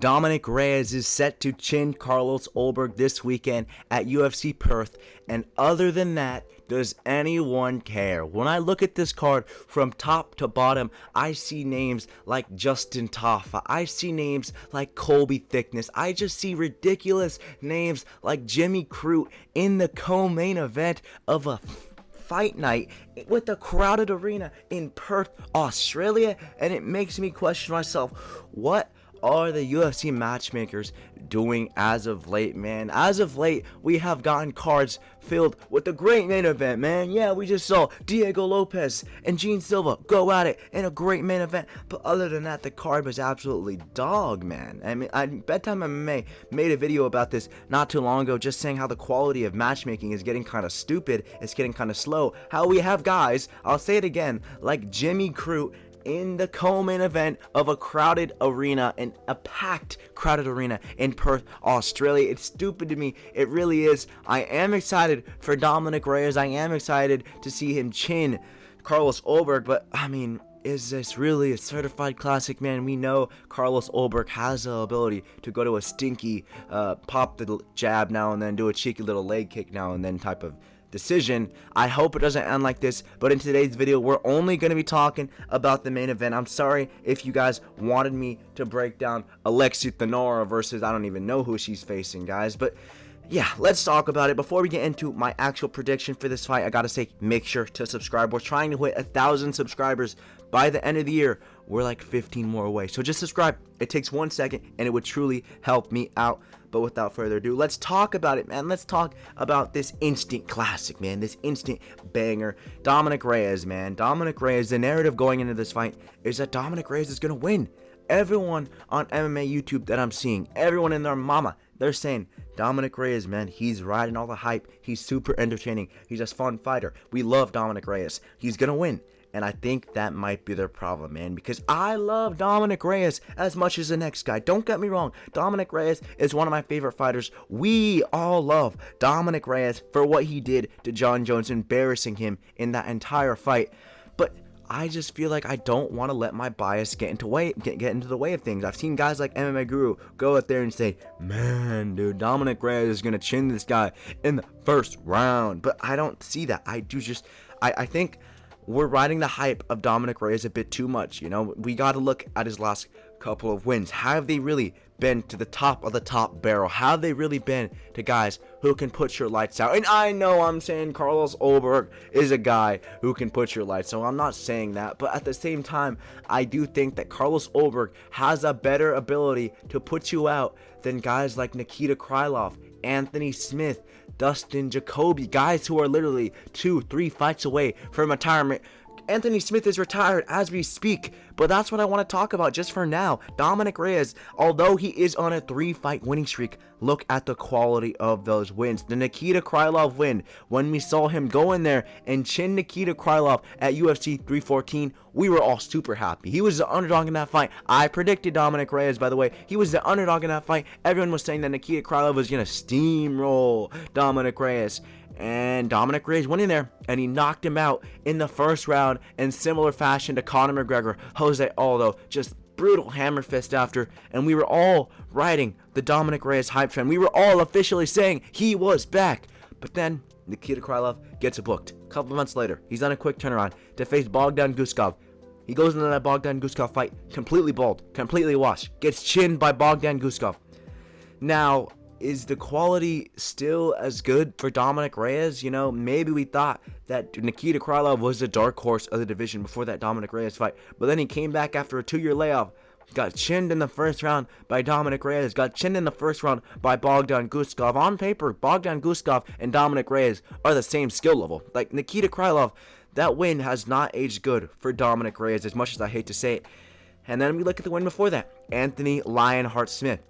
Dominic Reyes is set to chin Carlos Ulberg this weekend at UFC Perth, and other than that, does anyone care? When I look at this card from top to bottom, I see names like Justin Tafa. I see names like Colby Thickness. I just see ridiculous names like Jimmy Crute in the co-main event of a fight night with a crowded arena in Perth, Australia, and it makes me question myself, what are the UFC matchmakers doing as of late, man? As of late, we have gotten cards filled with a great main event, man. Yeah, we just saw Diego Lopez and Gene Silva go at it in a great main event. But other than that, the card was absolutely dog, man. I mean, Bedtime MMA made a video about this not too long ago, just saying how the quality of matchmaking is getting kind of stupid. It's getting kind of slow. How we have guys, I'll say it again, like Jimmy Crute in the co-main event of a crowded arena, and a packed crowded arena in Perth, Australia. It's stupid to me. It really is. I am excited for Dominic Reyes. I am excited to see him chin Carlos Ulberg, but I mean, is this really a certified classic, man? We know Carlos Ulberg has the ability to go to a stinky, pop the jab now and then, do a cheeky little leg kick now and then type of decision. I hope it doesn't end like this, but in today's video, we're only going to be talking about the main event. I'm sorry if you guys wanted me to break down Alexi Thenora versus I don't even know who she's facing, guys, but yeah, let's talk about it. Before we get into my actual prediction for this fight, I gotta say, make sure to subscribe. We're trying to hit 1,000 subscribers by the end of the year. We're like 15 more away, so just subscribe. It takes 1 second and it would truly help me out. But without further ado, let's talk about it, man. Let's talk about this instant classic, man. This instant banger. Dominic Reyes, man. Dominic Reyes, the narrative going into this fight is that Dominic Reyes is gonna win. Everyone on MMA YouTube that I'm seeing, everyone and their mama, they're saying Dominic Reyes, man, he's riding all the hype. He's super entertaining. He's a fun fighter. We love Dominic Reyes. He's gonna win. And I think that might be their problem, man, because I love Dominic Reyes as much as the next guy. Don't get me wrong. Dominic Reyes is one of my favorite fighters. We all love Dominic Reyes for what he did to John Jones, embarrassing him in that entire fight. But I just feel like I don't want to let my bias get into the way of things. I've seen guys like MMA Guru go out there and say, man, dude, Dominic Reyes is going to chin this guy in the first round. But I don't see that. I think we're riding the hype of Dominic Reyes a bit too much. You know, we got to look at his last couple of wins. Have they really been to the top of the top barrel? Have they really been to guys who can put your lights out? And I know I'm saying Carlos Ulberg is a guy who can put your lights out. I'm not saying that, but at the same time, I do think that Carlos Ulberg has a better ability to put you out than guys like Nikita Krylov, Anthony Smith, Dustin Jacoby, guys who are literally 2-3 fights away from retirement. Anthony Smith is retired as we speak, but that's what I want to talk about just for now. Dominic Reyes, although he is on a 3-fight winning streak, look at the quality of those wins. The Nikita Krylov win, when we saw him go in there and chin Nikita Krylov at UFC 314, we were all super happy. He was the underdog in that fight. I predicted Dominic Reyes, by the way. He was the underdog in that fight. Everyone was saying that Nikita Krylov was going to steamroll Dominic Reyes. And Dominic Reyes went in there and he knocked him out in the first round in similar fashion to Conor McGregor. Jose Aldo, just brutal hammer fist after, and we were all riding the Dominic Reyes hype train. We were all officially saying he was back. But then Nikita Krylov gets booked. A couple of months later, he's on a quick turnaround to face Bogdan Guskov. He goes into that Bogdan Guskov fight completely bald, completely washed, gets chinned by Bogdan Guskov. Now, is the quality still as good for Dominic Reyes? You know, maybe we thought that Nikita Krylov was the dark horse of the division before that Dominic Reyes fight, but then he came back after a 2-year layoff, got chinned in the first round by Dominic Reyes, got chinned in the first round by Bogdan Guskov. On paper, Bogdan Guskov and Dominic Reyes are the same skill level. Like Nikita Krylov, that win has not aged good for Dominic Reyes, as much as I hate to say it. And then we look at the win before that, Anthony Lionheart Smith.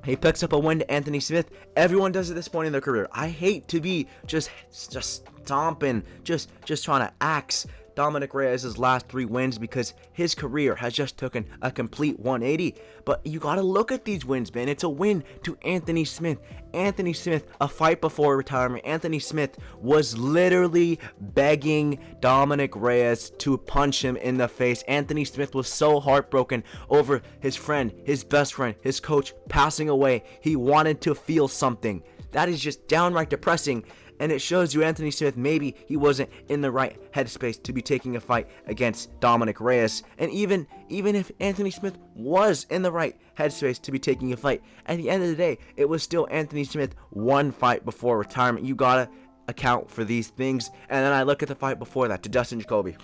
He picks up a win to Anthony Smith. Everyone does at this point in their career. I hate to be just stomping, just trying to axe Dominic Reyes' last 3 wins because his career has just taken a complete 180. But you gotta look at these wins, man. It's a win to Anthony Smith. Anthony Smith, a fight before retirement. Anthony Smith was literally begging Dominic Reyes to punch him in the face. Anthony Smith was so heartbroken over his friend, his best friend, his coach passing away. He wanted to feel something. That is just downright depressing. And it shows you Anthony Smith, maybe he wasn't in the right headspace to be taking a fight against Dominic Reyes. And even if Anthony Smith was in the right headspace to be taking a fight, at the end of the day, it was still Anthony Smith one fight before retirement. You gotta account for these things. And then I look at the fight before that to Dustin Jacoby.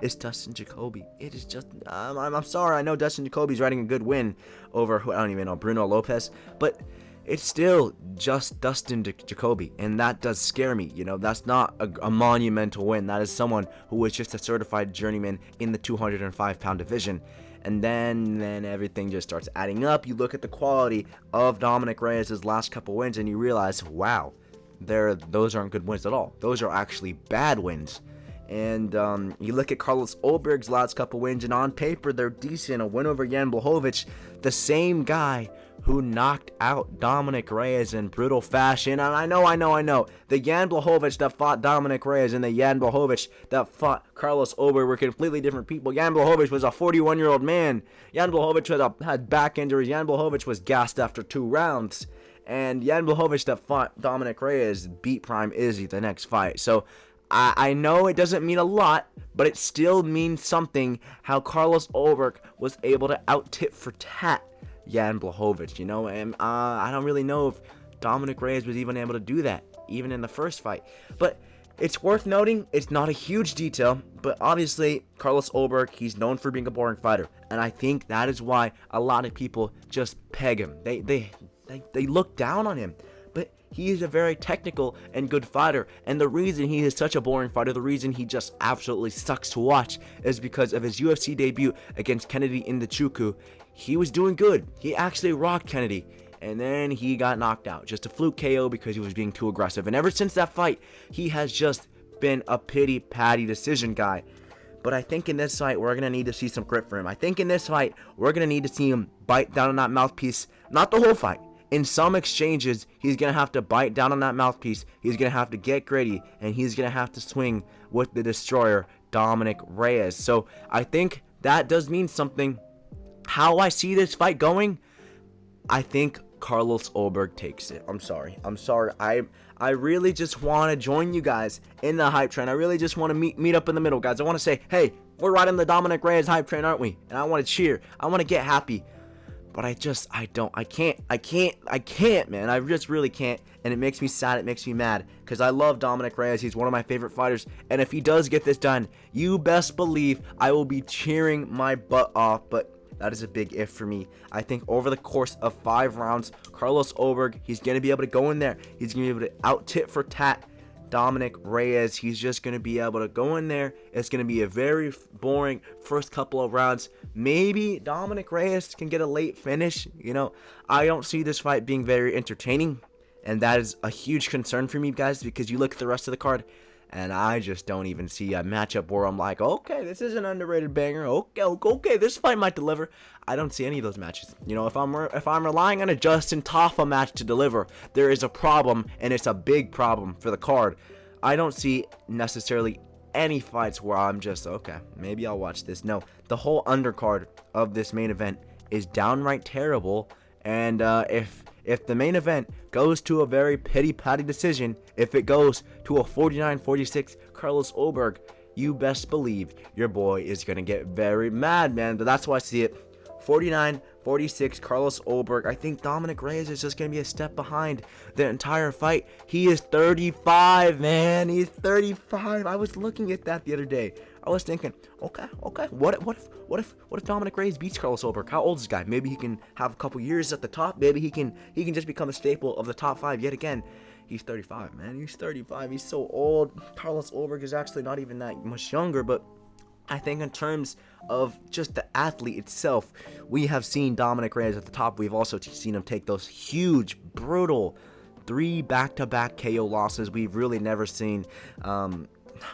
It's Dustin Jacoby. It is just, I'm sorry. I know Dustin Jacoby's riding a good win over, I don't even know, Bruno Lopez. But it's still just Dustin Jacoby, and that does scare me. You know, that's not a monumental win. That is someone who was just a certified journeyman in the 205-pound division. And then everything just starts adding up. You look at the quality of Dominic Reyes' last couple wins, and you realize, wow, those aren't good wins at all. Those are actually bad wins. And you look at Carlos Ulberg's last couple wins, and on paper, they're decent. A win over Jan Blachowicz, the same guy who knocked out Dominic Reyes in brutal fashion. And I know. The Jan Blachowicz that fought Dominic Reyes and the Jan Blachowicz that fought Carlos Ulberg were completely different people. Jan Blachowicz was a 41-year-old man. Jan Blachowicz had back injuries. Jan Blachowicz was gassed after 2 rounds. And Jan Blachowicz that fought Dominic Reyes beat Prime Izzy the next fight. So I know it doesn't mean a lot, but it still means something how Carlos Ulberg was able to out-tit for tat Jan Blachowicz, you know, and I don't really know if Dominic Reyes was even able to do that, even in the first fight. But it's worth noting, it's not a huge detail, but obviously Carlos Ulberg, he's known for being a boring fighter, and I think that is why a lot of people just peg him. They look down on him. But he is a very technical and good fighter, and the reason he is such a boring fighter, the reason he just absolutely sucks to watch, is because of his UFC debut against Kennedy Nzechukwu. He was doing good. He actually rocked Kennedy, and then he got knocked out. Just a fluke KO because he was being too aggressive. And ever since that fight, he has just been a pity-patty decision guy. But I think in this fight, we're going to need to see some grit for him. I think in this fight, we're going to need to see him bite down on that mouthpiece. Not the whole fight. In some exchanges, he's going to have to bite down on that mouthpiece. He's going to have to get gritty, and he's going to have to swing with the destroyer, Dominic Reyes. So I think that does mean something. How I see this fight going, I think Carlos Ulberg takes it. I'm sorry. I really just want to join you guys in the hype train. I really just want to meet up in the middle, guys. I want to say, hey, we're riding the Dominic Reyes hype train, aren't we? And I want to cheer. I want to get happy. But I can't, man. I just really can't. And it makes me sad. It makes me mad. Because I love Dominic Reyes. He's one of my favorite fighters. And if he does get this done, you best believe I will be cheering my butt off. But that is a big if for me. I think over the course of 5 rounds, Carlos Ulberg, he's going to be able to go in there. He's going to be able to out-tit for tat Dominic Reyes. He's just going to be able to go in there. It's going to be a very boring first couple of rounds. Maybe Dominic Reyes can get a late finish. You know, I don't see this fight being very entertaining, and that is a huge concern for me, guys, because you look at the rest of the card, and I just don't even see a matchup where I'm like, okay, this is an underrated banger. Okay, this fight might deliver. I don't see any of those matches. You know, if I'm relying on a Justin Tafa match to deliver, there is a problem, and it's a big problem for the card. I don't see necessarily any fights where I'm just, okay, maybe I'll watch this. No, the whole undercard of this main event is downright terrible, and if the main event goes to a very pity-patty decision, if it goes to a 49-46 Carlos Ulberg, you best believe your boy is going to get very mad, man. But that's why I see it. 49-46 Carlos Ulberg. I think Dominic Reyes is just going to be a step behind the entire fight. He is 35, man. He's 35. I was looking at that the other day. I was thinking, okay. What if Dominic Reyes beats Carlos Ulberg? How old is this guy? Maybe he can have a couple years at the top. Maybe he can just become a staple of the top 5 yet again. He's 35, man. He's 35. He's so old. Carlos Ulberg is actually not even that much younger, but I think in terms of just the athlete itself, we have seen Dominic Reyes at the top. We've also seen him take those huge, brutal 3 back-to-back KO losses. We've really never seen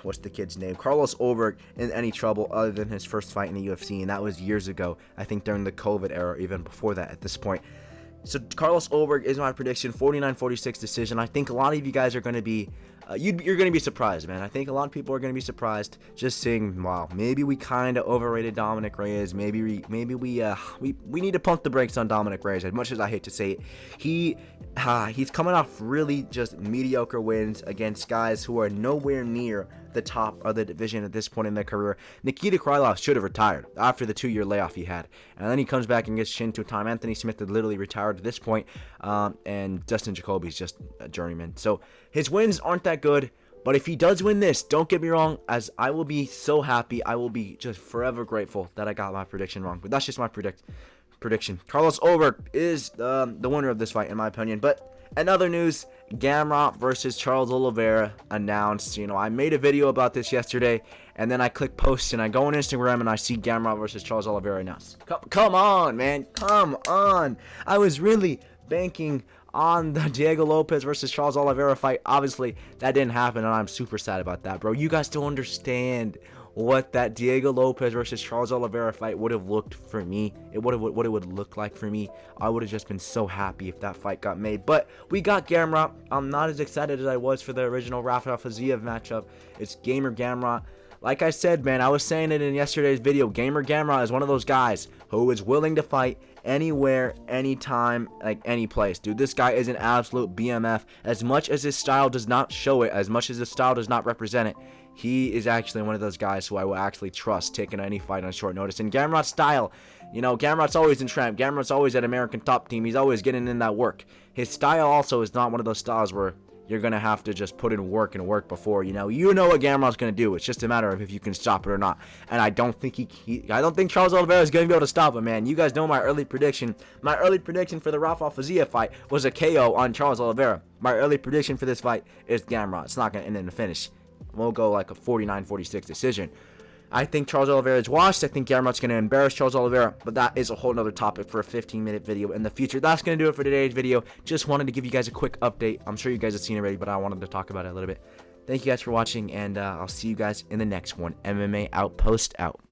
what's the kid's name? Carlos Ulberg in any trouble other than his first fight in the UFC, and that was years ago. I think during the COVID era, even before that at this point. So Carlos Ulberg is my prediction, 49-46 decision. I think a lot of you guys are going to be, you're going to be surprised, man. I think a lot of people are going to be surprised just seeing, wow, maybe we kind of overrated Dominic Reyes. Maybe we need to pump the brakes on Dominic Reyes. As much as I hate to say it, he's coming off really just mediocre wins against guys who are nowhere near the top of the division at this point in their career. Nikita Krylov should have retired after the 2-year layoff he had, and then he comes back and gets chinned to time. Anthony Smith had literally retired at this point, and Dustin Jacoby's just a journeyman. So his wins aren't that good, but if he does win this, don't get me wrong, as I will be so happy. I will be just forever grateful that I got my prediction wrong. But that's just my prediction. Carlos Ulberg is the winner of this fight, in my opinion. But in other news, Gamrot versus Charles Oliveira announced. I made a video about this yesterday, and then I click post, and I go on Instagram, and I see Gamrot versus Charles Oliveira announced. Come on, man. Come on. I was really banking on the Diego Lopez versus Charles Oliveira fight. Obviously, that didn't happen, and I'm super sad about that, bro. You guys don't understand what that Diego Lopez versus Charles Oliveira fight would have looked for me. What it would look like for me. I would have just been so happy if that fight got made. But we got Gamrot. I'm not as excited as I was for the original Rafael Fiziev matchup. It's Gamer Gamrot. Like I said, man, I was saying it in yesterday's video. Gamer Gamrot is one of those guys who is willing to fight anywhere, anytime, like any place. Dude, this guy is an absolute BMF. As much as his style does not show it, as much as his style does not represent it, he is actually one of those guys who I will actually trust taking any fight on short notice. And Gamrot's style, Gamrot's always in Tramp. Gamrot's always at American Top Team. He's always getting in that work. His style also is not one of those styles where you're going to have to just put in work and work before, you know what Gamrot's going to do. It's just a matter of if you can stop it or not. And I don't think I don't think Charles Oliveira is going to be able to stop him, man. You guys know my early prediction. My early prediction for the Rafael Fiziev fight was a KO on Charles Oliveira. My early prediction for this fight is Gamrot. It's not going to end in a finish. We'll go like a 49-46 decision. I think Charles Oliveira is washed. I think Gamrot's going to embarrass Charles Oliveira, but that is a whole nother topic for a 15-minute video in the future. That's going to do it for today's video. Just wanted to give you guys a quick update. I'm sure you guys have seen it already, but I wanted to talk about it a little bit. Thank you guys for watching, and I'll see you guys in the next one. MMA Outpost out.